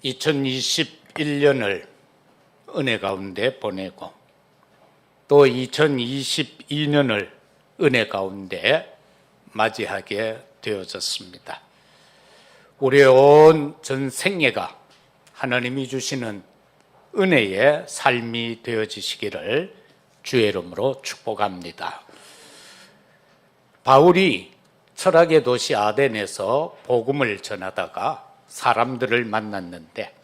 2021년을 은혜 가운데 보내고 또 2022년을 은혜 가운데 맞이하게 되어졌습니다. 우리의 온 전 생애가 하나님이 주시는 은혜의 삶이 되어지시기를 주의 이름으로 축복합니다. 바울이 철학의 도시 아덴에서 복음을 전하다가 사람들을 만났는데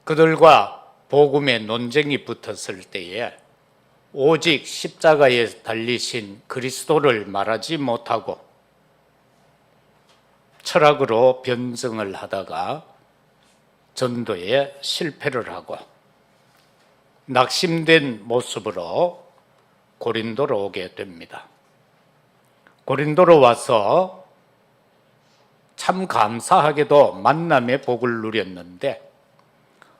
그들과 복음의 논쟁이 붙었을 때에 오직 십자가에 달리신 그리스도를 말하지 못하고 철학으로 변증을 하다가 전도에 실패를 하고 낙심된 모습으로 고린도로 오게 됩니다. 고린도로 와서 참 감사하게도 만남의 복을 누렸는데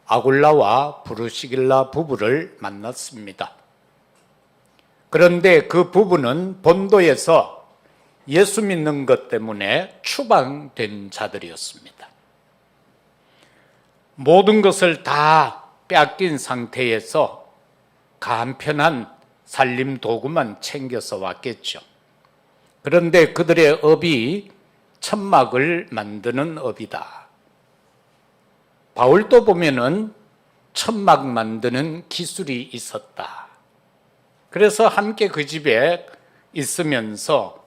아굴라와 브루시길라 부부를 만났습니다. 그런데 그 부부는 본도에서 예수 믿는 것 때문에 추방된 자들이었습니다. 모든 것을 다 빼앗긴 상태에서 간편한 살림 도구만 챙겨서 왔겠죠. 그런데 그들의 업이 천막을 만드는 업이다. 바울도 보면은 천막 만드는 기술이 있었다. 그래서 함께 그 집에 있으면서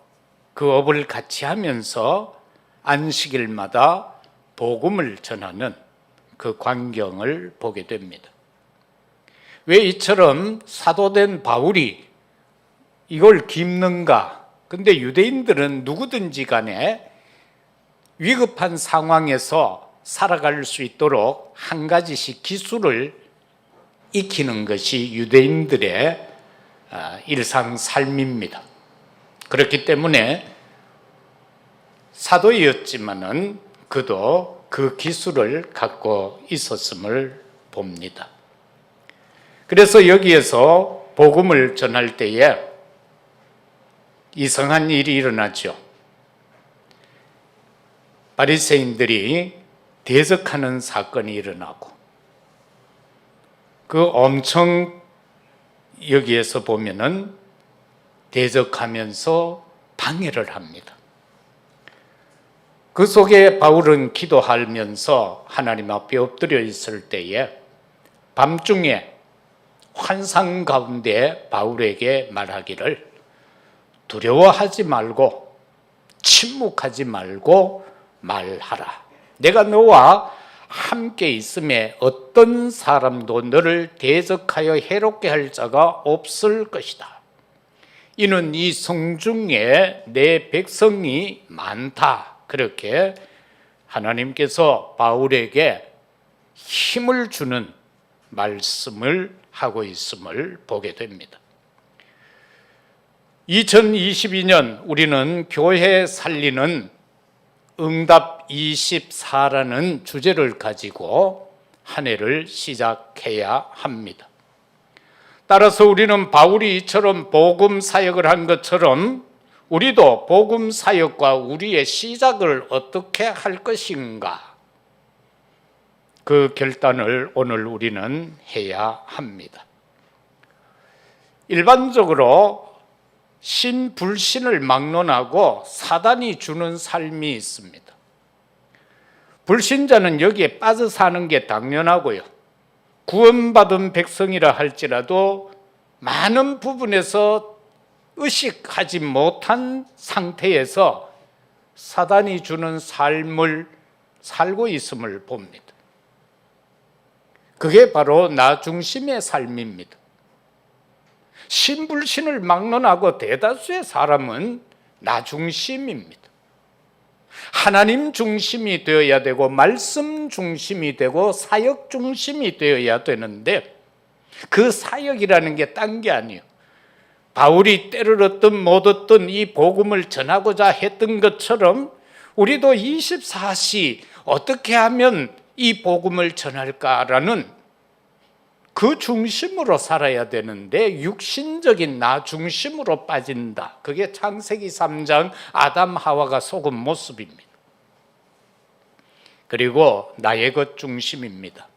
그 업을 같이 하면서 안식일마다 복음을 전하는 그 광경을 보게 됩니다. 왜 이처럼 사도된 바울이 이걸 깁는가? 근데 유대인들은 누구든지 간에 위급한 상황에서 살아갈 수 있도록 한 가지씩 기술을 익히는 것이 유대인들의 일상 삶입니다. 그렇기 때문에 사도였지만은 그도 그 기술을 갖고 있었음을 봅니다. 그래서 여기에서 복음을 전할 때에 이상한 일이 일어나죠. 바리새인들이 대적하는 사건이 일어나고 그 엄청 여기에서 보면은 대적하면서 방해를 합니다. 그 속에 바울은 기도하면서 하나님 앞에 엎드려 있을 때에 밤중에 환상 가운데 바울에게 말하기를 두려워하지 말고 침묵하지 말고 말하라. 내가 너와 함께 있음에 어떤 사람도 너를 대적하여 해롭게 할 자가 없을 것이다. 이는 이 성중에 내 백성이 많다. 그렇게 하나님께서 바울에게 힘을 주는 말씀을 하고 있음을 보게 됩니다. 2022년 우리는 교회 살리는 응답 24라는 주제를 가지고 한 해를 시작해야 합니다. 따라서 우리는 바울이 이처럼 복음 사역을 한 것처럼 우리도 복음 사역과 우리의 시작을 어떻게 할 것인가? 그 결단을 오늘 우리는 해야 합니다. 일반적으로 신, 불신을 막론하고 사단이 주는 삶이 있습니다. 불신자는 여기에 빠져 사는 게 당연하고요. 구원받은 백성이라 할지라도 많은 부분에서 의식하지 못한 상태에서 사단이 주는 삶을 살고 있음을 봅니다. 그게 바로 나 중심의 삶입니다. 신불신을 막론하고 대다수의 사람은 나 중심입니다. 하나님 중심이 되어야 되고 말씀 중심이 되고 사역 중심이 되어야 되는데 그 사역이라는 게 딴 게 아니에요. 바울이 때를 얻든 못 얻든 이 복음을 전하고자 했던 것처럼 우리도 24시 어떻게 하면 이 복음을 전할까라는 그 중심으로 살아야 되는데 육신적인 나 중심으로 빠진다. 그게 창세기 3장 아담 하와가 속은 모습입니다. 그리고 나의 것 중심입니다.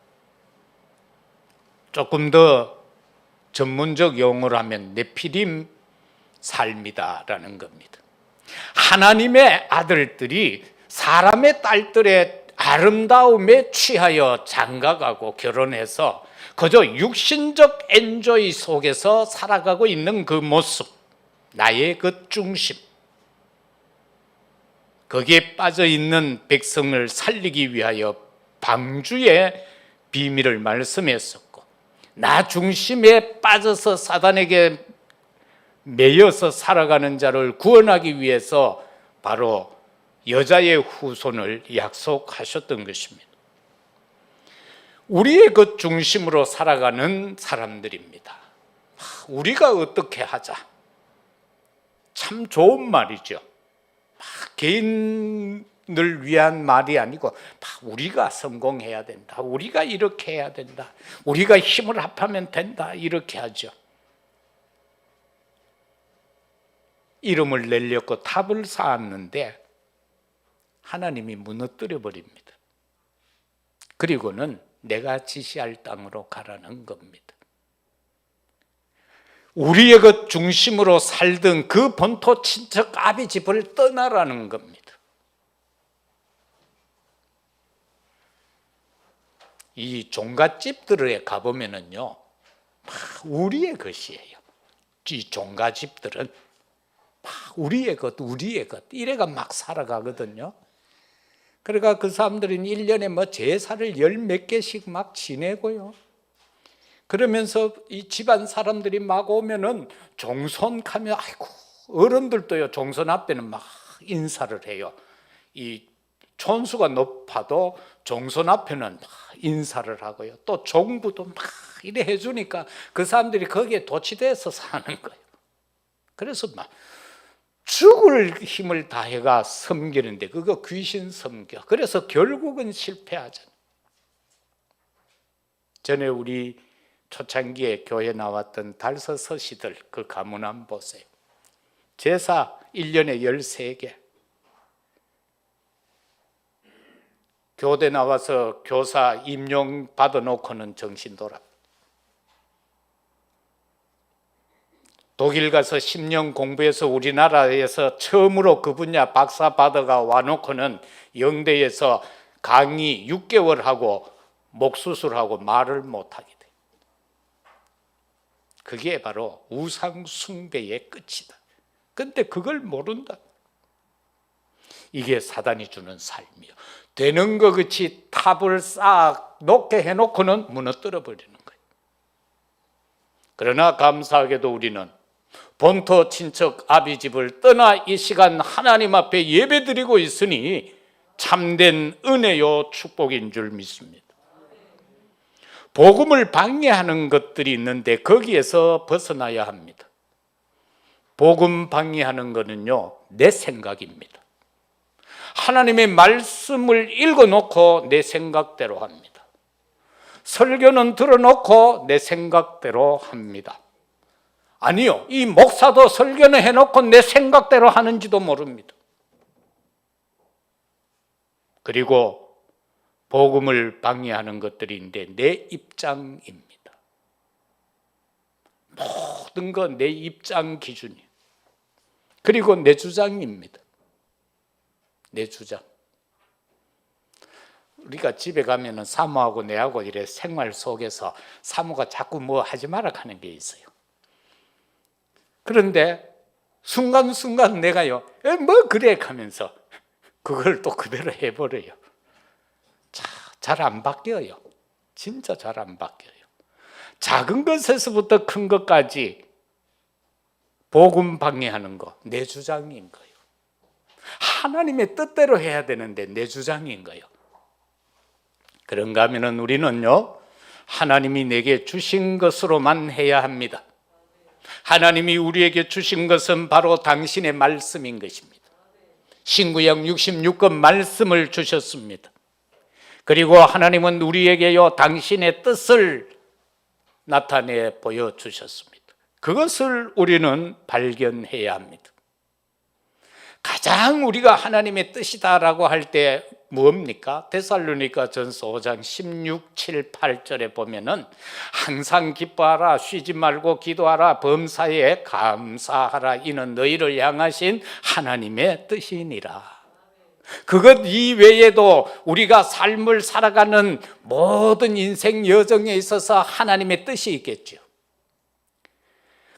조금 더 전문적 용어로 하면 네피림 삶이다라는 겁니다. 하나님의 아들들이 사람의 딸들의 아름다움에 취하여 장가가고 결혼해서 그저 육신적 엔조이 속에서 살아가고 있는 그 모습, 나의 것 중심, 거기에 빠져있는 백성을 살리기 위하여 방주의 비밀을 말씀했었고, 나 중심에 빠져서 사단에게 매여서 살아가는 자를 구원하기 위해서 바로 여자의 후손을 약속하셨던 것입니다. 우리의 것 중심으로 살아가는 사람들입니다. 우리가 어떻게 하자, 참 좋은 말이죠. 개인을 위한 말이 아니고 우리가 성공해야 된다, 우리가 이렇게 해야 된다, 우리가 힘을 합하면 된다, 이렇게 하죠. 이름을 내려고 탑을 쌓았는데 하나님이 무너뜨려 버립니다. 그리고는 내가 지시할 땅으로 가라는 겁니다. 우리의 것 중심으로 살던 그 본토 친척 아비 집을 떠나라는 겁니다. 이 종갓집들에 가보면은요, 우리의 것이에요. 이 종갓집들은 우리의 것 이래가 막 살아가거든요. 그러니까 그 사람들은 1년에 뭐 제사를 열 몇 개씩 막 지내고요. 그러면서 이 집안 사람들이 막 오면은 종손 가면, 아이고, 어른들도요, 종손 앞에는 막 인사를 해요. 이 촌수가 높아도 종손 앞에는 막 인사를 하고요. 또 종부도 막 이래 해주니까 그 사람들이 거기에 도취돼서 사는 거예요. 그래서 막 죽을 힘을 다해가 섬기는데 그거 귀신 섬겨. 그래서 결국은 실패하잖아요. 전에 우리 초창기에 교회 나왔던 달서 서시들 그 가문 한번 보세요. 제사 1년에 13개. 교대 나와서 교사 임용 받아놓고는 정신 돌아. 독일 가서 10년 공부해서 우리나라에서 처음으로 그 분야 박사 받아가 와놓고는 영대에서 강의 6개월 하고 목 수술하고 말을 못하게 돼. 그게 바로 우상 숭배의 끝이다. 근데 그걸 모른다. 이게 사단이 주는 삶이요. 되는 것 같이 탑을 쌓아 놓게 해놓고는 무너뜨려 버리는 거예요. 그러나 감사하게도 우리는 본토 친척 아비 집을 떠나 이 시간 하나님 앞에 예배드리고 있으니 참된 은혜요 축복인 줄 믿습니다. 복음을 방해하는 것들이 있는데 거기에서 벗어나야 합니다. 복음 방해하는 것은요, 내 생각입니다. 하나님의 말씀을 읽어놓고 내 생각대로 합니다. 설교는 들어놓고 내 생각대로 합니다. 아니요, 이 목사도 설교는 해놓고 내 생각대로 하는지도 모릅니다. 그리고 복음을 방해하는 것들인데 내 입장입니다. 모든 건 내 입장 기준이에요. 그리고 내 주장입니다. 내 주장. 우리가 집에 가면은 사모하고 내하고 이래 생활 속에서 사모가 자꾸 뭐 하지 마라 하는 게 있어요. 그런데 순간순간 내가요, 뭐 그래 하면서 그걸 또 그대로 해버려요. 잘 안 바뀌어요. 진짜 잘 안 바뀌어요. 작은 것에서부터 큰 것까지 복음 방해하는 거 내 주장인 거예요. 하나님의 뜻대로 해야 되는데 내 주장인 거예요. 그런가 하면은 우리는요, 하나님이 내게 주신 것으로만 해야 합니다. 하나님이 우리에게 주신 것은 바로 당신의 말씀인 것입니다. 신구약 66권 말씀을 주셨습니다. 그리고 하나님은 우리에게요, 당신의 뜻을 나타내 보여주셨습니다. 그것을 우리는 발견해야 합니다. 가장 우리가 하나님의 뜻이다라고 할 때 뭡니까? 데살로니가 전서 5장 16, 7, 8절에 보면은 항상 기뻐하라, 쉬지 말고 기도하라, 범사에 감사하라, 이는 너희를 향하신 하나님의 뜻이니라. 그것 이외에도 우리가 삶을 살아가는 모든 인생 여정에 있어서 하나님의 뜻이 있겠죠.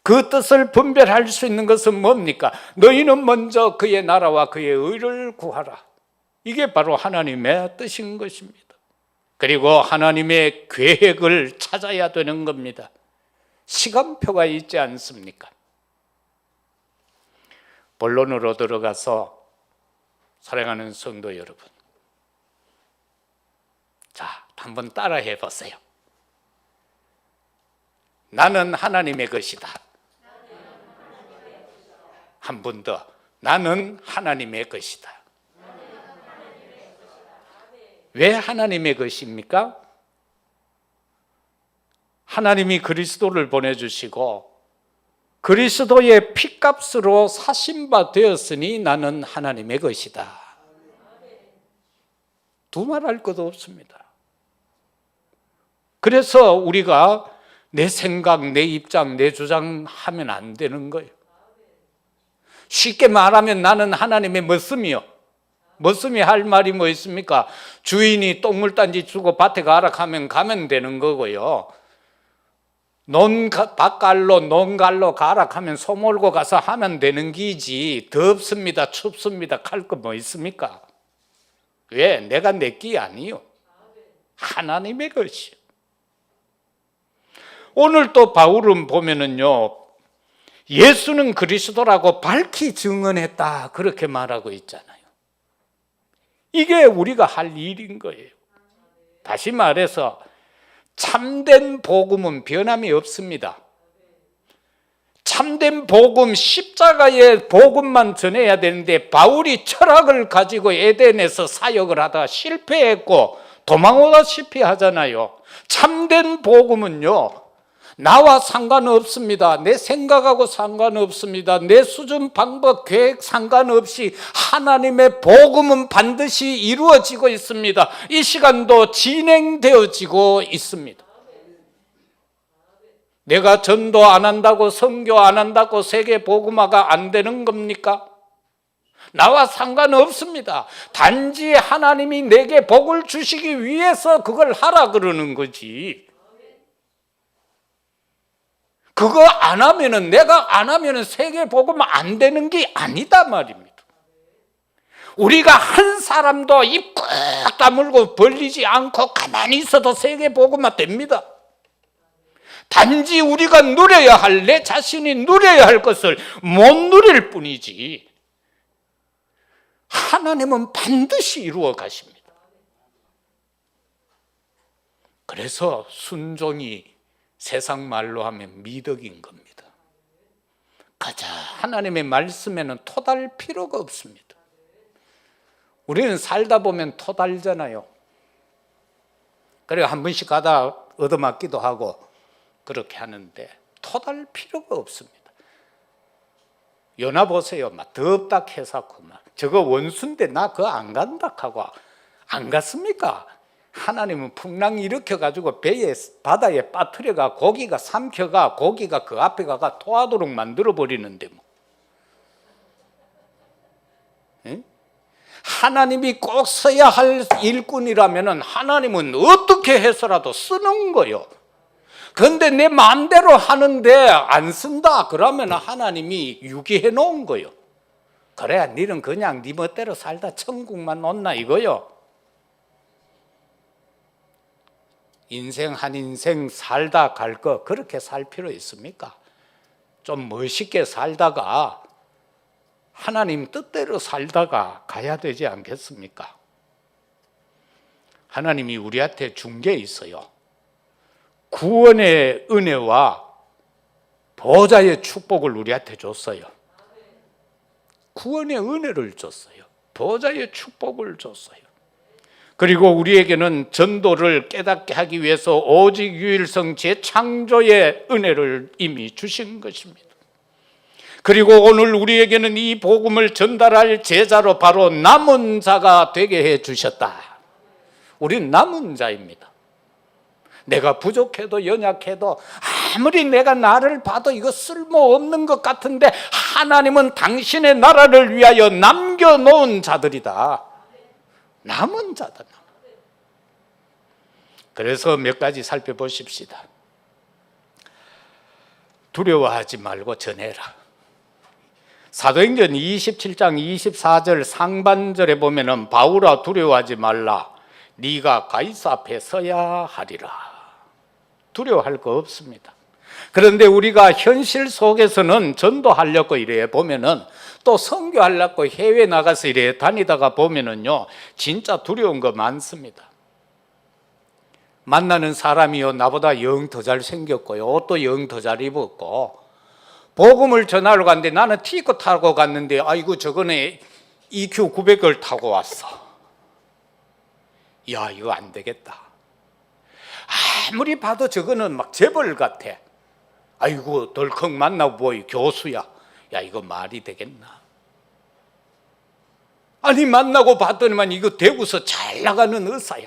그 뜻을 분별할 수 있는 것은 뭡니까? 너희는 먼저 그의 나라와 그의 의를 구하라. 이게 바로 하나님의 뜻인 것입니다. 그리고 하나님의 계획을 찾아야 되는 겁니다. 시간표가 있지 않습니까? 본론으로 들어가서 사랑하는 성도 여러분, 자, 한번 따라해 보세요. 나는 하나님의 것이다. 한 번 더. 나는 하나님의 것이다. 왜 하나님의 것입니까? 하나님이 그리스도를 보내주시고 그리스도의 피값으로 사신 바 되었으니 나는 하나님의 것이다. 두말할 것도 없습니다. 그래서 우리가 내 생각, 내 입장, 내 주장 하면 안 되는 거예요. 쉽게 말하면 나는 하나님의 머슴이요. 머슴이 할 말이 뭐 있습니까? 주인이 똥물단지 주고 밭에 가라 하면 가면 되는 거고요. 밭갈로 논갈로 가라 하면 소 몰고 가서 하면 되는 기지. 덥습니다, 춥습니다, 할 거 뭐 있습니까? 왜? 내가 내 기 아니요. 하나님의 것이요. 오늘 또 바울은 보면은요, 예수는 그리스도라고 밝히 증언했다, 그렇게 말하고 있잖아요. 이게 우리가 할 일인 거예요. 다시 말해서 참된 복음은 변함이 없습니다. 참된 복음, 십자가의 복음만 전해야 되는데 바울이 철학을 가지고 에덴에서 사역을 하다가 실패했고 도망오다시피 하잖아요. 참된 복음은요, 나와 상관없습니다. 내 생각하고 상관없습니다. 내 수준, 방법, 계획 상관없이 하나님의 복음은 반드시 이루어지고 있습니다. 이 시간도 진행되어지고 있습니다. 내가 전도 안 한다고, 선교 안 한다고 세계 복음화가 안 되는 겁니까? 나와 상관없습니다. 단지 하나님이 내게 복을 주시기 위해서 그걸 하라 그러는 거지. 그거 안 하면은, 내가 안 하면은 세계 복음 안 되는 게 아니다 말입니다. 우리가 한 사람도 입 꾹 다물고 벌리지 않고 가만히 있어도 세계 복음화 됩니다. 단지 우리가 누려야 할, 내 자신이 누려야 할 것을 못 누릴 뿐이지 하나님은 반드시 이루어 가십니다. 그래서 순종이 세상 말로 하면 미덕인 겁니다. 가자, 하나님의 말씀에는 토달 필요가 없습니다. 우리는 살다 보면 토달잖아요. 그래 한 번씩 가다 얻어맞기도 하고 그렇게 하는데 토달 필요가 없습니다. 연하 보세요. 막 덥다 해서고 막 저거 원수인데 나 그거 안 간다 하고 안 갔습니까? 하나님은 풍랑 일으켜가지고 배에, 바다에 빠뜨려가 고기가 삼켜가 고기가 그 앞에 가가 토하도록 만들어버리는데 뭐. 에? 하나님이 꼭 써야 할 일꾼이라면 하나님은 어떻게 해서라도 쓰는 거요. 그런데 내 마음대로 하는데 안 쓴다 그러면 하나님이 유기해 놓은 거요. 그래야 너는 그냥 네 멋대로 살다 천국만 온나 이거요. 인생 한 인생 살다 갈 거 그렇게 살 필요 있습니까? 좀 멋있게 살다가 하나님 뜻대로 살다가 가야 되지 않겠습니까? 하나님이 우리한테 준 게 있어요. 구원의 은혜와 보좌의 축복을 우리한테 줬어요. 구원의 은혜를 줬어요. 보좌의 축복을 줬어요. 그리고 우리에게는 전도를 깨닫게 하기 위해서 오직 유일성 재창조의 은혜를 이미 주신 것입니다. 그리고 오늘 우리에게는 이 복음을 전달할 제자로 바로 남은 자가 되게 해 주셨다. 우리는 남은 자입니다. 내가 부족해도 연약해도 아무리 내가 나를 봐도 이거 쓸모없는 것 같은데 하나님은 당신의 나라를 위하여 남겨놓은 자들이다. 남은 자다. 그래서 몇 가지 살펴보십시다. 두려워하지 말고 전해라. 사도행전 27장 24절 상반절에 보면은 바울아 두려워하지 말라. 네가 가이사 앞에 서야 하리라. 두려워할 거 없습니다. 그런데 우리가 현실 속에서는 전도하려고 이래 보면은 또 선교하려고 해외 나가서 이래 다니다가 보면은요 진짜 두려운 거 많습니다. 만나는 사람이요 나보다 영 더 잘생겼고요 옷도 영 더 잘 입었고 복음을 전하러 갔는데 나는 티코 타고 갔는데 아이고 저거네 EQ 900을 타고 왔어. 야 이거 안 되겠다. 아무리 봐도 저거는 막 재벌 같아. 아이고 덜컥 만나 보이 교수야. 야 이거 말이 되겠나. 아니 만나고 봤더니만 이거 대구서 잘 나가는 의사야.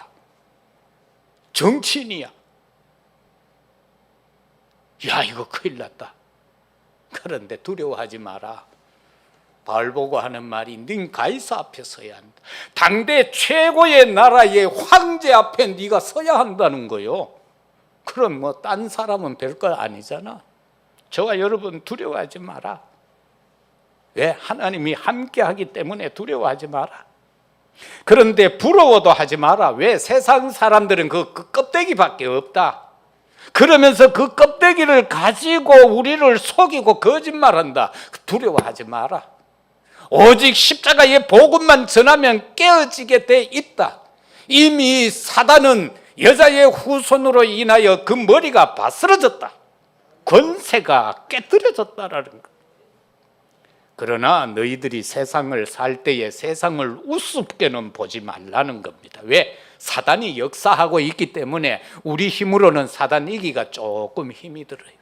정치인이야. 야 이거 큰일 났다. 그런데 두려워하지 마라. 바울 보고 하는 말이 넌 가이사 앞에 서야 한다. 당대 최고의 나라의 황제 앞에 네가 서야 한다는 거요. 그럼 뭐 딴 사람은 별거 아니잖아. 저와 여러분 두려워하지 마라. 왜? 하나님이 함께하기 때문에 두려워하지 마라. 그런데 부러워도 하지 마라. 왜? 세상 사람들은 그 껍데기밖에 없다. 그러면서 그 껍데기를 가지고 우리를 속이고 거짓말한다. 두려워하지 마라. 오직 십자가의 복음만 전하면 깨어지게 돼 있다. 이미 사단은 여자의 후손으로 인하여 그 머리가 바스러졌다. 권세가 깨뜨려졌다라는 것. 그러나 너희들이 세상을 살 때에 세상을 우습게는 보지 말라는 겁니다. 왜? 사단이 역사하고 있기 때문에 우리 힘으로는 사단 이기가 조금 힘이 들어요.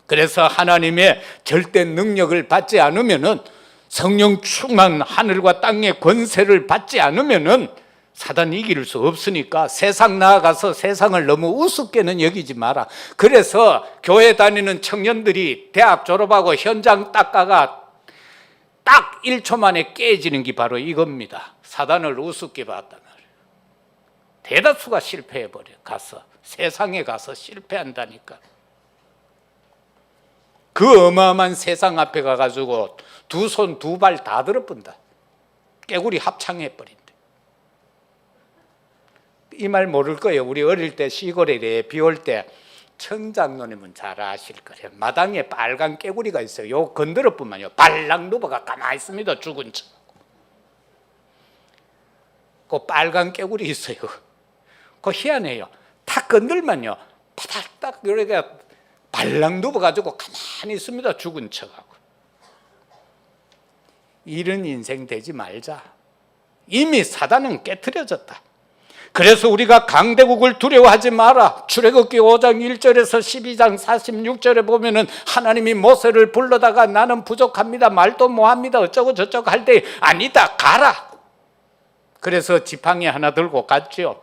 그래서 하나님의 절대 능력을 받지 않으면은 성령 충만 하늘과 땅의 권세를 받지 않으면은 사단이 이길 수 없으니까 세상 나아가서 세상을 너무 우습게는 여기지 마라. 그래서 교회 다니는 청년들이 대학 졸업하고 현장 닦아가 딱 1초 만에 깨지는 게 바로 이겁니다. 사단을 우습게 봤단 말이에요. 대다수가 실패해버려. 가서 세상에 가서 실패한다니까. 그 어마어마한 세상 앞에 가가지고 두 손 두 발 다 들어본다. 깨구리 합창해버린다. 이 말 모를 거예요. 우리 어릴 때 시골에 비 올 때 청장로님은 잘 아실 거예요. 마당에 빨간 깨구리가 있어요. 요 건드려보면요 발랑 누버가 가만히 있습니다. 죽은 척. 그 빨간 깨구리 있어요. 그 희한해요. 탁 건들면요 타닥딱 이렇게 발랑 누버가지고 가만히 있습니다. 죽은 척하고. 이런 인생 되지 말자. 이미 사단은 깨트려졌다. 그래서 우리가 강대국을 두려워하지 마라. 출애굽기 5장 1절에서 12장 46절에 보면은 하나님이 모세를 불러다가 나는 부족합니다. 말도 못합니다. 어쩌고 저쩌고 할 때 아니다. 가라. 그래서 지팡이 하나 들고 갔죠.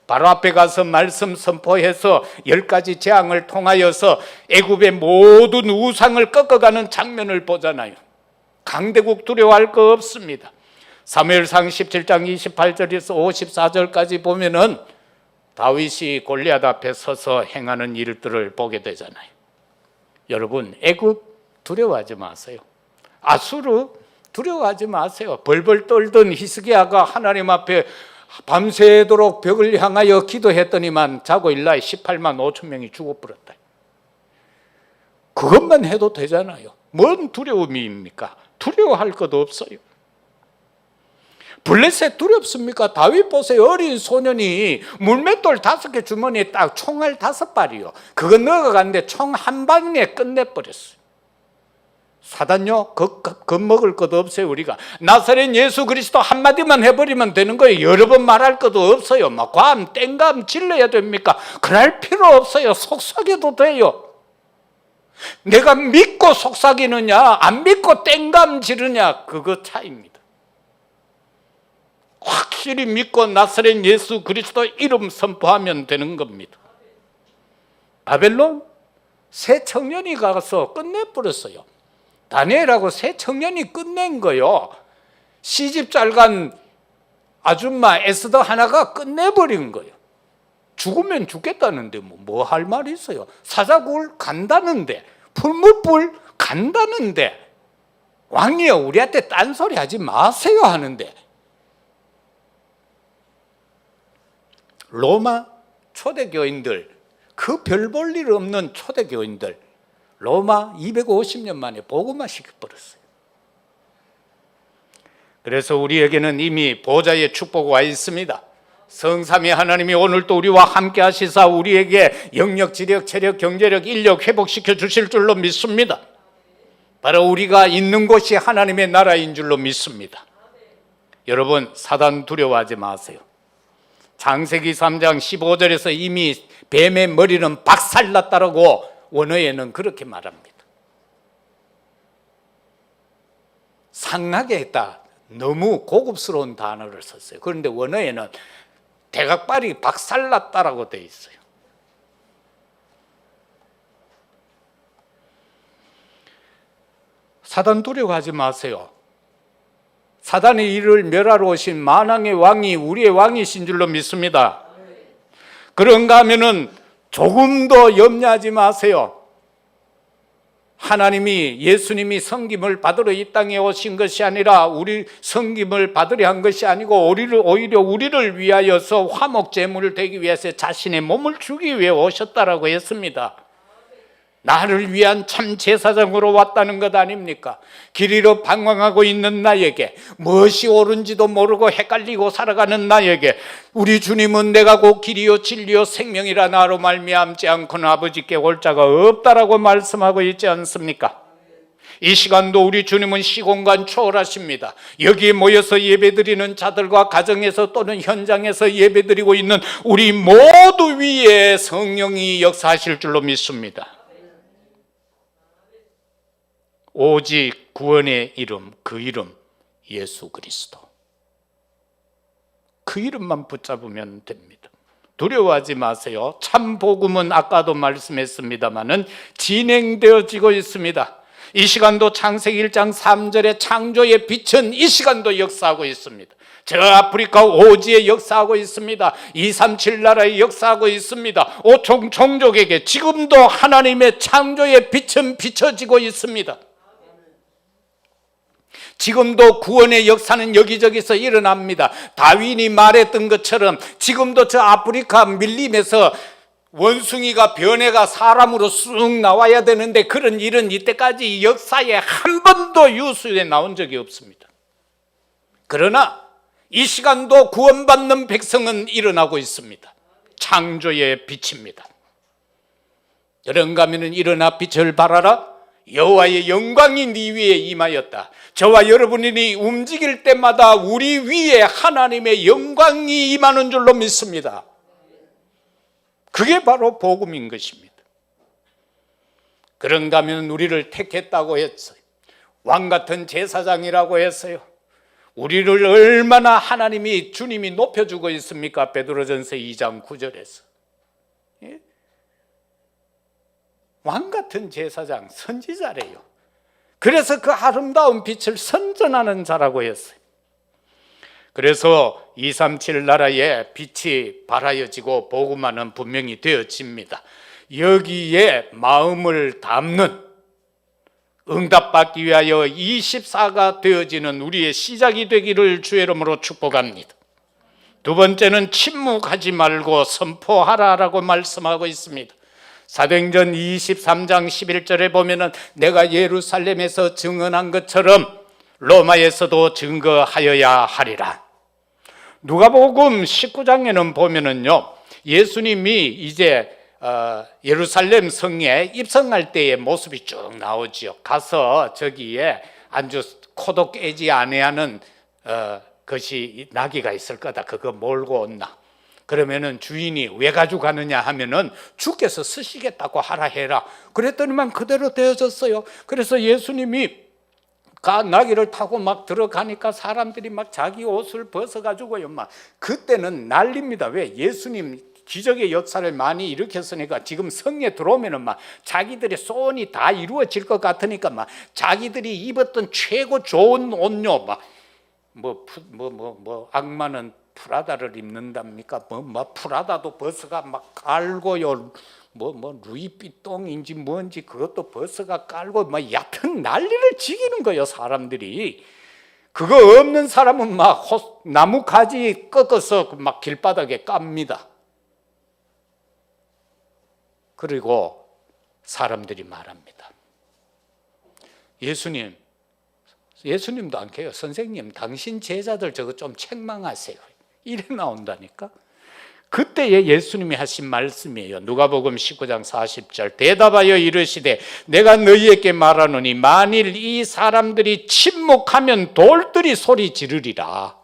바로 앞에 가서 말씀 선포해서 10가지 재앙을 통하여서 애굽의 모든 우상을 꺾어가는 장면을 보잖아요. 강대국 두려워할 거 없습니다. 사무엘상 17장 28절에서 54절까지 보면은 다윗이 골리앗 앞에 서서 행하는 일들을 보게 되잖아요. 여러분 애굽 두려워하지 마세요. 아수르 두려워하지 마세요. 벌벌 떨던 히스기야가 하나님 앞에 밤새도록 벽을 향하여 기도했더니만 자고 일어나 18만 5천 명이 죽어버렸다. 그것만 해도 되잖아요. 뭔 두려움입니까? 두려워할 것도 없어요. 블레셋 두렵습니까? 다윗 보세요. 어린 소년이 물맷돌 5개 주머니에 딱 총알 5발이요. 그거 넣어갔는데 총 한 방에 끝내버렸어요. 사단요? 겁먹을 것도 없어요. 우리가 나사렛 예수 그리스도 한마디만 해버리면 되는 거예요. 여러 번 말할 것도 없어요. 막 괌 땡감 질러야 됩니까? 그럴 필요 없어요. 속삭여도 돼요. 내가 믿고 속삭이느냐 안 믿고 땡감 지르냐 그거 차이입니다. 확실히 믿고 나사렛 예수 그리스도 이름 선포하면 되는 겁니다. 바벨론 새 청년이 가서 끝내버렸어요. 다니엘하고 새 청년이 끝낸 거요. 시집 잘 간 아줌마 에스더 하나가 끝내버린 거예요. 죽으면 죽겠다는데 뭐 할 말이 있어요. 사자굴 간다는데, 풀무불 간다는데, 왕이여 우리한테 딴소리 하지 마세요 하는데, 로마 초대교인들, 그 별 볼 일 없는 초대교인들, 로마 250년 만에 복음화 시켜버렸어요. 그래서 우리에게는 이미 보좌의 축복이 와 있습니다. 성삼위 하나님이 오늘도 우리와 함께 하시사 우리에게 영력, 지력, 체력, 경제력, 인력 회복시켜 주실 줄로 믿습니다. 바로 우리가 있는 곳이 하나님의 나라인 줄로 믿습니다. 여러분, 사단 두려워하지 마세요. 창세기 3장 15절에서 이미 뱀의 머리는 박살났다라고 원어에는 그렇게 말합니다. 상하게 했다. 너무 고급스러운 단어를 썼어요. 그런데 원어에는 대각발이 박살났다라고 되어 있어요. 사단 두려워하지 마세요. 사단의 일을 멸하러 오신 만왕의 왕이 우리의 왕이신 줄로 믿습니다. 그런가 하면은 조금 더 염려하지 마세요. 하나님이 예수님이 섬김을 받으러 이 땅에 오신 것이 아니라 우리 섬김을 받으려 한 것이 아니고 오히려 우리를 위하여서 화목제물을 되기 위해서 자신의 몸을 주기 위해 오셨다라고 했습니다. 나를 위한 참 제사장으로 왔다는 것 아닙니까? 길 잃어 방황하고 있는 나에게, 무엇이 옳은지도 모르고 헷갈리고 살아가는 나에게 우리 주님은 내가 곧 길이요 진리요 생명이라 나로 말미암지 않고는 아버지께 올 자가 없다라고 말씀하고 있지 않습니까? 이 시간도 우리 주님은 시공간 초월하십니다. 여기에 모여서 예배드리는 자들과 가정에서 또는 현장에서 예배드리고 있는 우리 모두 위에 성령이 역사하실 줄로 믿습니다. 오직 구원의 이름, 그 이름 예수 그리스도, 그 이름만 붙잡으면 됩니다. 두려워하지 마세요. 참 복음은 아까도 말씀했습니다마는 진행되어지고 있습니다. 이 시간도 창세기 1장 3절의 창조의 빛은 이 시간도 역사하고 있습니다. 저 아프리카 오지에 역사하고 있습니다. 237 나라에 역사하고 있습니다. 오총 종족에게 지금도 하나님의 창조의 빛은 비춰지고 있습니다. 지금도 구원의 역사는 여기저기서 일어납니다. 다윈이 말했던 것처럼 지금도 저 아프리카 밀림에서 원숭이가 변해가 사람으로 쑥 나와야 되는데 그런 일은 이때까지 역사에 한 번도 유수에 나온 적이 없습니다. 그러나 이 시간도 구원받는 백성은 일어나고 있습니다. 창조의 빛입니다. 그런가 하면 일어나 빛을 발하라. 여호와의 영광이 네 위에 임하였다. 저와 여러분이 움직일 때마다 우리 위에 하나님의 영광이 임하는 줄로 믿습니다. 그게 바로 복음인 것입니다. 그런가 하면 우리를 택했다고 했어요. 왕 같은 제사장이라고 했어요. 우리를 얼마나 하나님이 주님이 높여주고 있습니까? 베드로전서 2장 9절에서 왕 같은 제사장, 선지자래요. 그래서 그 아름다운 빛을 선전하는 자라고 했어요. 그래서 237 나라에 빛이 발하여지고 복음화는 분명히 되어집니다. 여기에 마음을 담는, 응답받기 위하여 24가 되어지는 우리의 시작이 되기를 주의 이름으로 축복합니다. 두 번째는 침묵하지 말고 선포하라라고 말씀하고 있습니다. 사도행전 23장 11절에 보면은 내가 예루살렘에서 증언한 것처럼 로마에서도 증거하여야 하리라. 누가복음 19장에는 보면은요, 예수님이 이제 예루살렘 성에 입성할 때의 모습이 쭉 나오지요. 가서 저기에 아주 코도 깨지 아니하는 것이 나귀가 있을 거다. 그거 몰고 온나. 그러면은 주인이 왜 가져가느냐 하면은 주께서 쓰시겠다고 하라 해라. 그랬더니만 그대로 되어졌어요. 그래서 예수님이 나귀를 타고 막 들어가니까 사람들이 막 자기 옷을 벗어가지고요, 막 그때는 난립니다. 왜? 예수님 기적의 역사를 많이 일으켰으니까 지금 성에 들어오면은 막 자기들의 소원이 다 이루어질 것 같으니까 막 자기들이 입었던 최고 좋은 옷요, 막 악마는 프라다를 입는답니까? 프라다도 벗어가 막 깔고요. 루이비통인지 뭔지 그것도 벗어가 깔고 막 얕은 난리를 지기는 거예요, 사람들이. 그거 없는 사람은 막 나무 가지 꺾어서 막 길바닥에 깝니다. 그리고 사람들이 말합니다. 예수님도 안 해요. 선생님, 당신 제자들 저거 좀 책망하세요. 이래 나온다니까. 그때에 예수님이 하신 말씀이에요. 누가복음 19장 40절. 대답하여 이르시되 내가 너희에게 말하노니 만일 이 사람들이 침묵하면 돌들이 소리 지르리라.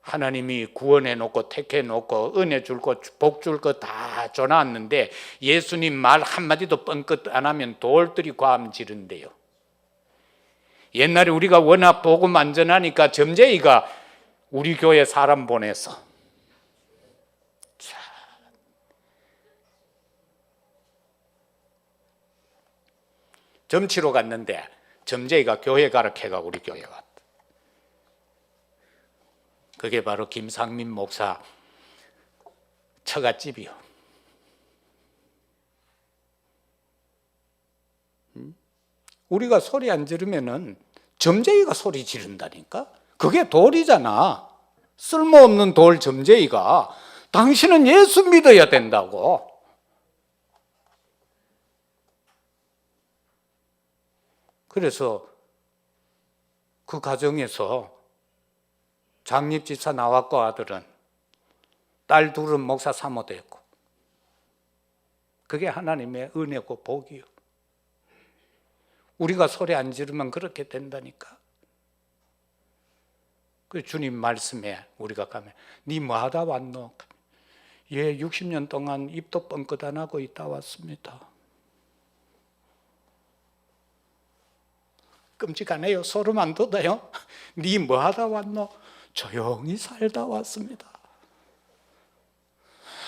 하나님이 구원해 놓고 택해 놓고 은혜 줄 것, 복 줄 것 다 줘놨는데 예수님 말 한마디도 뻥끗 안 하면 돌들이 과음 지른대요. 옛날에 우리가 워낙 복음 안전하니까 점쟁이가 우리 교회 사람 보내서 점치러 갔는데 점쟁이가 교회 가라 캐가 우리 교회 갔다. 그게 바로 김상민 목사 처갓집이요. 우리가 소리 안 지르면은 점쟁이가 소리 지른다니까. 그게 돌이잖아. 쓸모없는 돌 점쟁이가. 당신은 예수 믿어야 된다고. 그래서 그 가정에서 장립집사 나왔고 아들은 딸 둘은 목사 사모됐고 그게 하나님의 은혜고 복이요. 우리가 소리 안 지르면 그렇게 된다니까. 그 주님 말씀에 우리가 가면 니 뭐 하다 왔노? 예, 60년 동안 입도 뻥끗 안 하고 있다 왔습니다. 끔찍하네요. 소름 안 돋아요? 니 뭐 하다 왔노? 조용히 살다 왔습니다.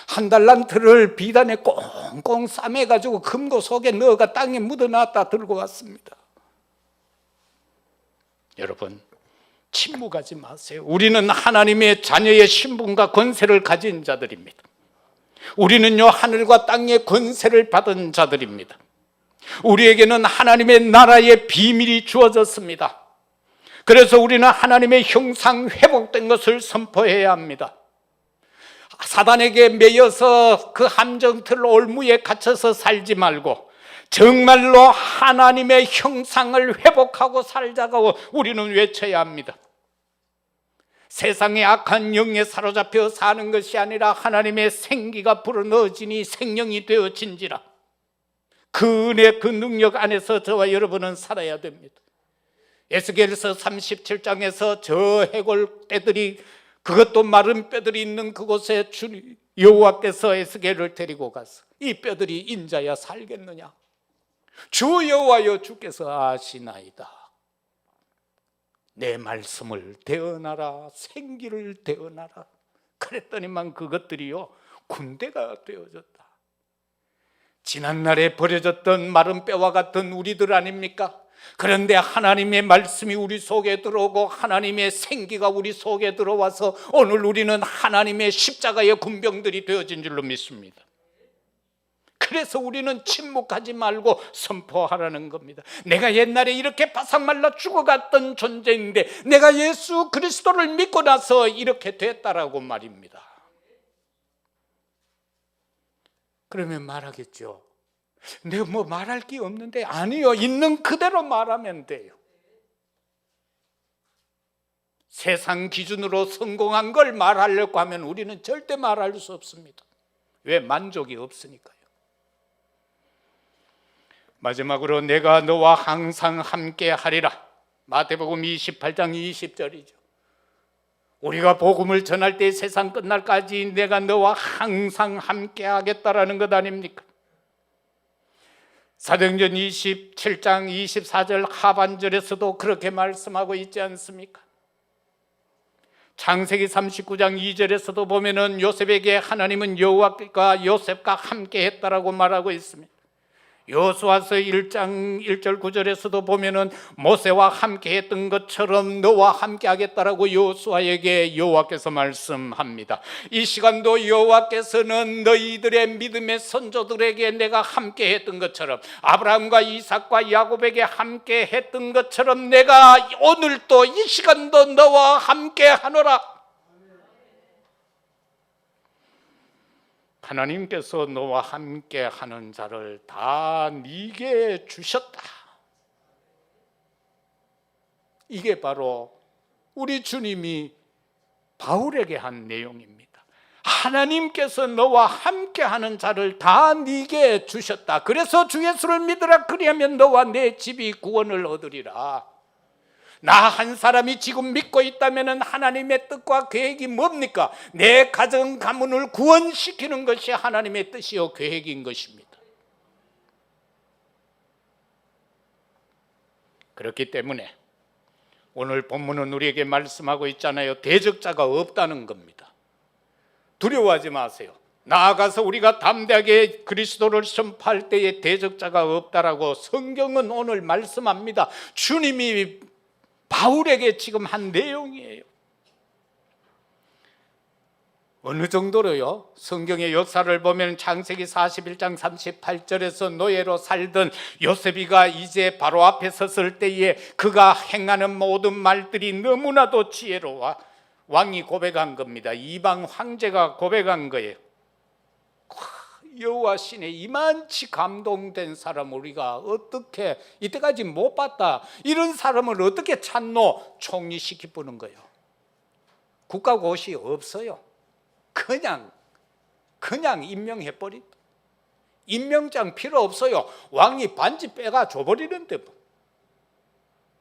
한 달란트를 비단에 꽁꽁 싸매가지고 금고 속에 넣어가 땅에 묻어놨다 들고 왔습니다. 여러분, 침묵하지 마세요. 우리는 하나님의 자녀의 신분과 권세를 가진 자들입니다. 우리는요, 하늘과 땅의 권세를 받은 자들입니다. 우리에게는 하나님의 나라의 비밀이 주어졌습니다. 그래서 우리는 하나님의 형상 회복된 것을 선포해야 합니다. 사단에게 매여서 그 함정틀 올무에 갇혀서 살지 말고 정말로 하나님의 형상을 회복하고 살자고 우리는 외쳐야 합니다. 세상의 악한 영에 사로잡혀 사는 것이 아니라 하나님의 생기가 불어넣어지니 생명이 되어진지라. 그 은혜, 그 능력 안에서 저와 여러분은 살아야 됩니다. 에스겔서 37장에서 저 해골 떼들이, 그것도 마른 뼈들이 있는 그곳에 여호와께서 에스겔을 데리고 가서 이 뼈들이 인자야 살겠느냐? 주 여호와여 주께서 아시나이다. 내 말씀을 대언하라, 생기를 대언하라. 그랬더니만 그것들이요 군대가 되어졌다. 지난날에 버려졌던 마른 뼈와 같은 우리들 아닙니까? 그런데 하나님의 말씀이 우리 속에 들어오고 하나님의 생기가 우리 속에 들어와서 오늘 우리는 하나님의 십자가의 군병들이 되어진 줄로 믿습니다. 그래서 우리는 침묵하지 말고 선포하라는 겁니다. 내가 옛날에 이렇게 바삭 말라 죽어갔던 존재인데 내가 예수 그리스도를 믿고 나서 이렇게 됐다라고 말입니다. 그러면 말하겠죠. 내가 뭐 말할 게 없는데. 아니요, 있는 그대로 말하면 돼요. 세상 기준으로 성공한 걸 말하려고 하면 우리는 절대 말할 수 없습니다. 왜? 만족이 없으니까요. 마지막으로 내가 너와 항상 함께 하리라. 마태복음 28장 20절이죠. 우리가 복음을 전할 때 세상 끝날까지 내가 너와 항상 함께 하겠다라는 것 아닙니까? 사도행전 27장 24절 하반절에서도 그렇게 말씀하고 있지 않습니까? 창세기 39장 2절에서도 보면은 요셉에게 하나님은 여호와가 요셉과 함께 했다라고 말하고 있습니다. 여호수아서 1장 1절 9절에서도 보면은 모세와 함께 했던 것처럼 너와 함께 하겠다라고 여호수아에게 여호와께서 말씀합니다. 이 시간도 여호와께서는 너희들의 믿음의 선조들에게 내가 함께 했던 것처럼, 아브라함과 이삭과 야곱에게 함께 했던 것처럼 내가 오늘도 이 시간도 너와 함께 하노라. 하나님께서 너와 함께 하는 자를 다 네게 주셨다. 이게 바로 우리 주님이 바울에게 한 내용입니다. 하나님께서 너와 함께 하는 자를 다 네게 주셨다. 그래서 주 예수를 믿으라. 그리하면 너와 내 집이 구원을 얻으리라. 나 한 사람이 지금 믿고 있다면 하나님의 뜻과 계획이 뭡니까? 내 가정 가문을 구원시키는 것이 하나님의 뜻이요 계획인 것입니다. 그렇기 때문에 오늘 본문은 우리에게 말씀하고 있잖아요. 대적자가 없다는 겁니다. 두려워하지 마세요. 나아가서 우리가 담대하게 그리스도를 선포할 때에 대적자가 없다라고 성경은 오늘 말씀합니다. 주님이 바울에게 지금 한 내용이에요. 어느 정도로요? 성경의 역사를 보면 창세기 41장 38절에서 노예로 살던 요셉이가 이제 바로 앞에 섰을 때에 그가 행하는 모든 말들이 너무나도 지혜로워 왕이 고백한 겁니다. 이방 황제가 고백한 거예요. 여호와 신에 이만치 감동된 사람 우리가 어떻게 이때까지 못 봤다. 이런 사람을 어떻게 찾노? 총리시키는 거예요. 국가고시 없어요. 그냥 임명해버린다. 임명장 필요 없어요. 왕이 반지 빼가 줘버리는데 뭐.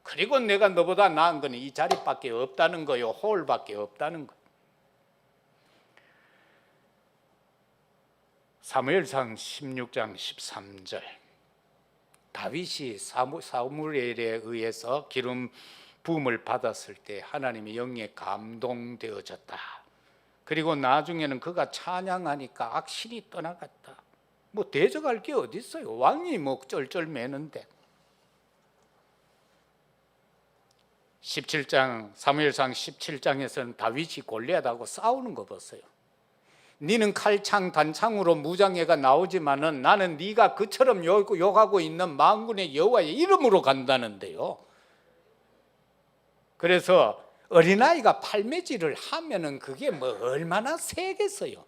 그리고 내가 너보다 나은 건 이 자리밖에 없다는 거요. 홀밖에 없다는 거. 사무엘상 16장 13절 다윗이 사무엘에 의해서 기름 부음을 받았을 때 하나님의 영에 감동되어졌다. 그리고 나중에는 그가 찬양하니까 악신이 떠나갔다. 뭐 대적할 게 어디 있어요? 왕이 뭐 쩔쩔매는데. 17장 사무엘상 17장에서는 다윗이 골리앗하고 싸우는 거 보세요. 니는 칼창 단창으로 무장해가 나오지만은 나는 네가 그처럼 욕하고 있는 만군의 여호와의 이름으로 간다는데요. 그래서 어린아이가 팔매질을 하면은 그게 뭐 얼마나 세겠어요.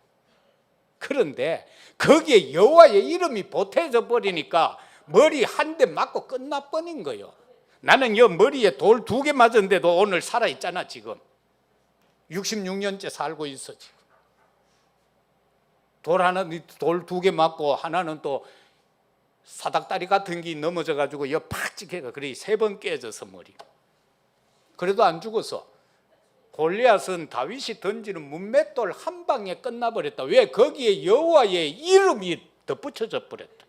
그런데 거기에 여호와의 이름이 보태져 버리니까 머리 한 대 맞고 끝나버린 거예요. 나는 여 머리에 돌 2개 맞았는데도 오늘 살아있잖아. 지금 66년째 살고 있어. 지금 돌 2개 맞고 하나는 또 사닥다리 같은 게 넘어져가지고 여 팍 찍혀가 그래 3번 깨져서 머리. 그래도 안 죽었어. 골리앗은 다윗이 던지는 문맷돌 한 방에 끝나버렸다. 왜? 거기에 여호와의 이름이 덧붙여져 버렸다.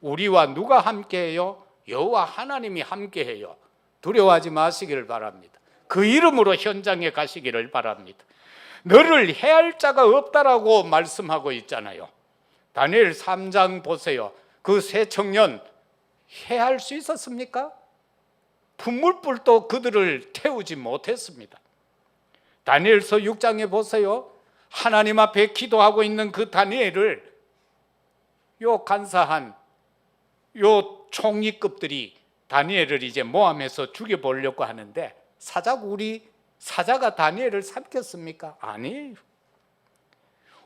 우리와 누가 함께해요? 여호와 하나님이 함께해요. 두려워하지 마시기를 바랍니다. 그 이름으로 현장에 가시기를 바랍니다. 너를 해할 자가 없다라고 말씀하고 있잖아요. 다니엘 3장 보세요. 그 세 청년 해할 수 있었습니까? 풍물불도 그들을 태우지 못했습니다. 다니엘서 6장에 보세요. 하나님 앞에 기도하고 있는 그 다니엘을 요 간사한 요 총리급들이 다니엘을 이제 모함해서 죽여보려고 하는데 사자가 다니엘을 삼켰습니까? 아니에요.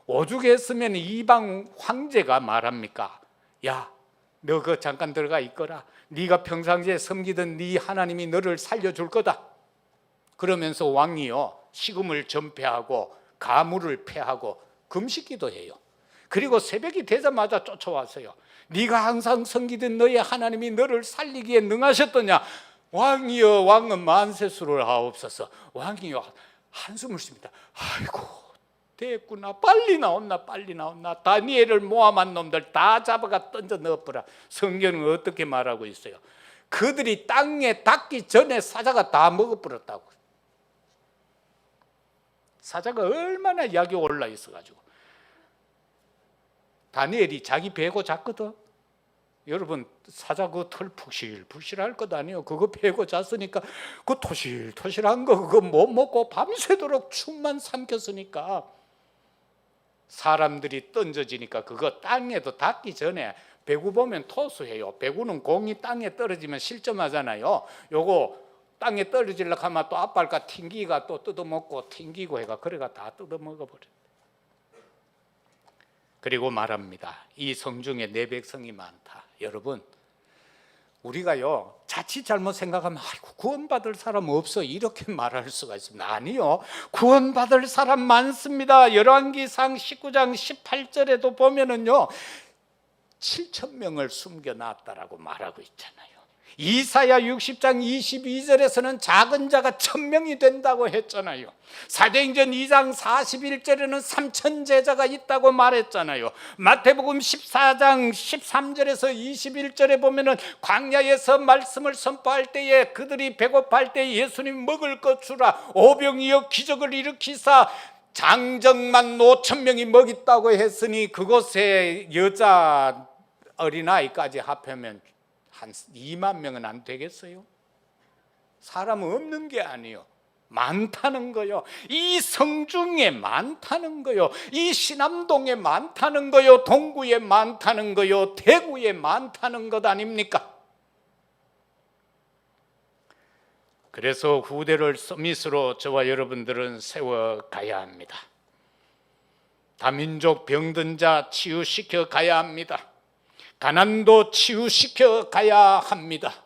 오죽했으면 이방 황제가 말합니까? 야, 너 그 잠깐 들어가 있거라. 네가 평상시에 섬기던 네 하나님이 너를 살려줄 거다. 그러면서 왕이요 식음을 전폐하고 가물을 폐하고 금식기도 해요. 그리고 새벽이 되자마자 쫓아왔어요. 네가 항상 섬기던 너의 하나님이 너를 살리기에 능하셨더냐? 왕이여 왕은 만세수를 하옵소서. 왕이여 한숨을 쉽니다. 아이고, 됐구나. 빨리 나온나 빨리 나온나. 다니엘을 모함한 놈들 다 잡아가 던져 넣어버라. 성경은 어떻게 말하고 있어요? 그들이 땅에 닿기 전에 사자가 다 먹어버렸다고. 사자가 얼마나 약이 올라 있어가지고. 다니엘이 자기 베고 잤거든. 여러분, 사자 그 털 푹실푹실할 것 아니에요. 그거 베고 잤으니까 그 토실토실한 거 그거 못 먹고 밤새도록 죽만 삼켰으니까 사람들이 던져지니까 그거 땅에도 닿기 전에, 배구 보면 토수해요. 배구는 공이 땅에 떨어지면 실점하잖아요. 요거 땅에 떨어지려고 하면 또 앞발과 튕기가 또 뜯어먹고 튕기고 해가 그래가 다 뜯어먹어버려. 그리고 말합니다. 이 성중에 내 백성이 많다. 여러분, 우리가요 자칫 잘못 생각하면 아이고 구원받을 사람 없어 이렇게 말할 수가 있습니다. 아니요, 구원받을 사람 많습니다. 열왕기상 19장 18절에도 보면은요 7,000명을 숨겨놨다라고 말하고 있잖아요. 이사야 60장 22절에서는 작은 자가 1,000명이 된다고 했잖아요. 사도행전 2장 41절에는 3,000 제자가 있다고 말했잖아요. 마태복음 14장 13절에서 21절에 보면은 광야에서 말씀을 선포할 때에 그들이 배고파할 때 예수님 먹을 것 주라 오병이어 기적을 일으키사 장정만 5,000명이 먹였다고 했으니 그곳에 여자 어린아이까지 합하면 한 2만 명은 안 되겠어요? 사람 없는 게 아니에요. 많다는 거요. 이 성중에 많다는 거요. 이 신암동에 많다는 거요. 동구에 많다는 거요. 대구에 많다는 것 아닙니까? 그래서 후대를 서밋으로 저와 여러분들은 세워가야 합니다. 다민족 병든 자 치유시켜 가야 합니다. 가난도 치유시켜 가야 합니다.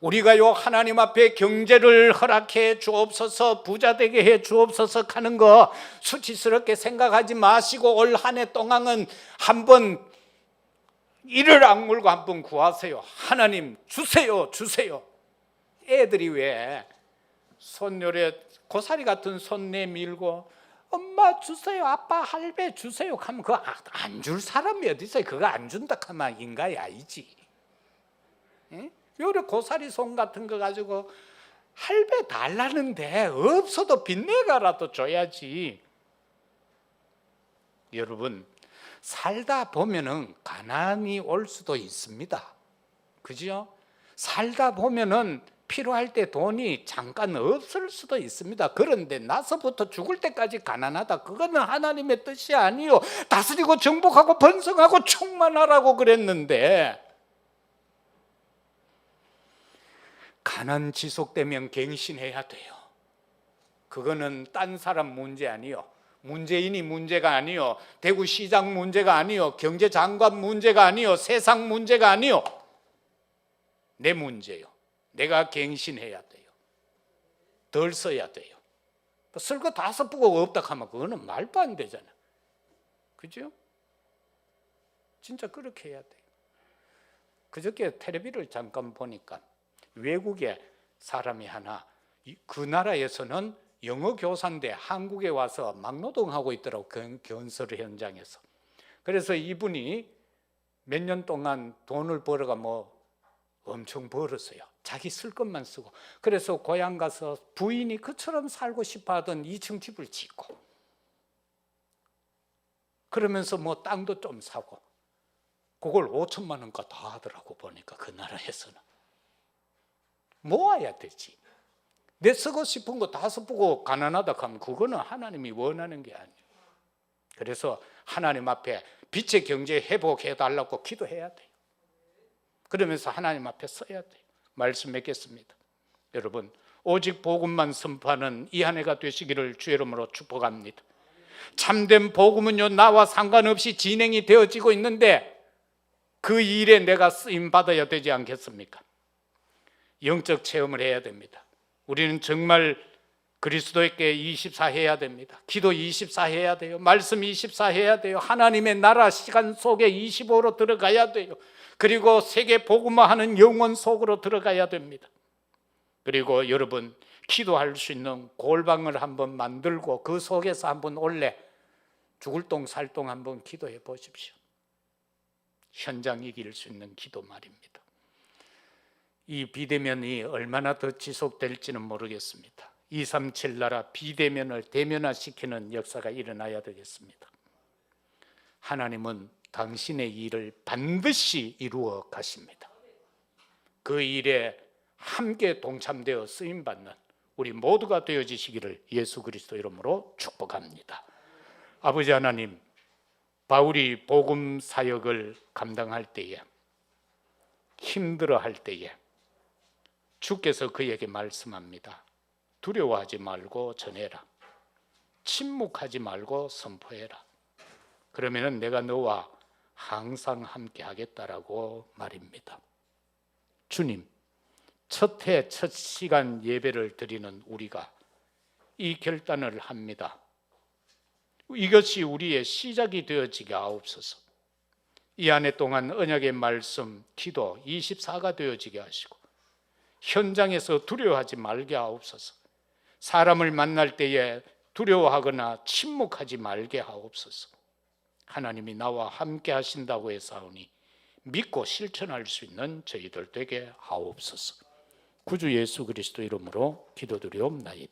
우리가요 하나님 앞에 경제를 허락해 주옵소서, 부자 되게 해 주옵소서 하는 거 수치스럽게 생각하지 마시고 올 한 해 동안은 한번 이를 악물고 한번 구하세요. 하나님 주세요 주세요. 애들이 왜 손녀래 고사리 같은 손 내밀고 엄마 주세요, 아빠 할배 주세요 하면 그거 안 줄 사람이 어디 있어요? 그거 안 준다 하면 인가이 아니지. 요래 고사리 손 같은 거 가지고 할배 달라는데 없어도 빚내가라도 줘야지. 여러분, 살다 보면은 가난이 올 수도 있습니다. 그죠? 살다 보면은 필요할 때 돈이 잠깐 없을 수도 있습니다. 그런데 나서부터 죽을 때까지 가난하다, 그거는 하나님의 뜻이 아니요. 다스리고 정복하고 번성하고 충만하라고 그랬는데 가난 지속되면 갱신해야 돼요. 그거는 딴 사람 문제 아니요, 문재인이 문제가 아니요, 대구시장 문제가 아니요, 경제장관 문제가 아니요, 세상 문제가 아니요, 내 문제요. 내가 갱신해야 돼요. 덜 써야 돼요. 쓸 거 다 써보고 없다 하면 그거는 말도 안 되잖아. 그죠? 진짜 그렇게 해야 돼요. 그저께 텔레비를 잠깐 보니까 외국에 사람이 하나, 그 나라에서는 영어 교사인데 한국에 와서 막노동하고 있더라고, 건설 현장에서. 그래서 이분이 몇 년 동안 돈을 벌어가 엄청 벌었어요. 자기 쓸 것만 쓰고. 그래서 고향 가서 부인이 그처럼 살고 싶어 하던 2층 집을 짓고, 그러면서 땅도 좀 사고, 그걸 5천만 원가 다 하더라고. 보니까 그 나라에서는 모아야 되지. 내 쓰고 싶은 거 다 써보고 가난하다 하면 그거는 하나님이 원하는 게 아니에요. 그래서 하나님 앞에 빛의 경제 회복해 달라고 기도해야 돼요. 그러면서 하나님 앞에 서야 돼요. 말씀 맺겠습니다. 여러분, 오직 복음만 선포하는 이 한 해가 되시기를 주의 이름으로 축복합니다. 참된 복음은요, 나와 상관없이 진행이 되어지고 있는데 그 일에 내가 쓰임 받아야 되지 않겠습니까? 영적 체험을 해야 됩니다. 우리는 정말 그리스도께 24 해야 됩니다. 기도 24 해야 돼요. 말씀 24 해야 돼요. 하나님의 나라 시간 속에 25로 들어가야 돼요. 그리고 세계 복음화하는 영혼 속으로 들어가야 됩니다. 그리고 여러분 기도할 수 있는 골방을 한번 만들고 그 속에서 한번 올래 죽을 똥 살 똥 한번 기도해 보십시오. 현장 이길 수 있는 기도 말입니다. 이 비대면이 얼마나 더 지속될지는 모르겠습니다. 237 나라 비대면을 대면화시키는 역사가 일어나야 되겠습니다. 하나님은 당신의 일을 반드시 이루어 가십니다. 그 일에 함께 동참되어 쓰임받는 우리 모두가 되어지시기를 예수 그리스도 이름으로 축복합니다. 아버지 하나님, 바울이 복음 사역을 감당할 때에, 힘들어할 때에 주께서 그에게 말씀합니다. 두려워하지 말고 전해라. 침묵하지 말고 선포해라. 그러면은 내가 너와 항상 함께 하겠다라고 말입니다. 주님, 첫 해, 첫 시간 예배를 드리는 우리가 이 결단을 합니다. 이것이 우리의 시작이 되어지게 하옵소서. 이 한 해 동안 언약의 말씀, 기도 24가 되어지게 하시고 현장에서 두려워하지 말게 하옵소서. 사람을 만날 때에 두려워하거나 침묵하지 말게 하옵소서. 하나님이 나와 함께 하신다고 해서오니 믿고 실천할 수 있는 저희들 되게 하옵소서. 구주 예수 그리스도 이름으로 기도드리옵나이다.